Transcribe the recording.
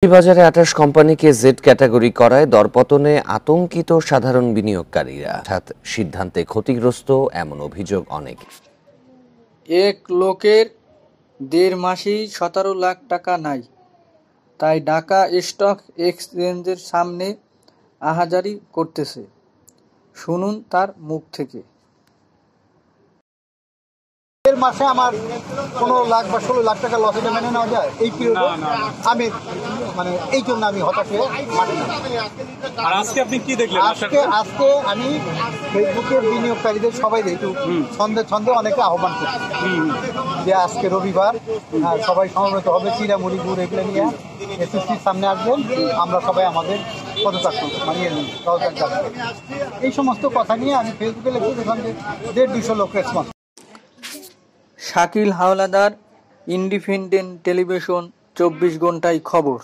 বাজারে ২৮ কোম্পানিকে Z category করায় দরপতনে আতঙ্কিত সাধারণ বিনিয়োগকারীরা। সিদ্ধান্তে ক্ষতিগ্রস্ত এমন অভিযোগ অনেক। এক লোকের ১.৫ মাসেই ১৭ লাখ টাকা নাই, তাই ঢাকা স্টক এক্সচেঞ্জের সামনে আহাজারি করতেছে। শুনুন তার মুখ থেকে। মাসে আমার ১৫ লাখ বা ১৬ লাখ টাকা লস, এটা মেনে নেওয়া যায়? এই পিরিয়ডে আমি এই জন্য আমি হতাশ হয়ে মাঠে নামি। আর আজকে আপনি কি দেখলেন? আজকে আমি ফেসবুকের বিনিয়োগকারীদের সবাই একটু ছন্দে অনেকে আহ্বান করছি যে আজকে রবিবার, সবাই সমবেত হবে, চিরা মুড়ি গুড় এগুলো নিয়ে এসএসসির সামনে আসবেন, আমরা সবাই আমাদের পদত্যাগ করবো, এই সমস্ত কথা নিয়ে আমি ফেসবুকে লিখে দেখলাম যে ১৫০ লোক response. Shakil Howlader, independent television, ২৪ ঘন্টায় খবর।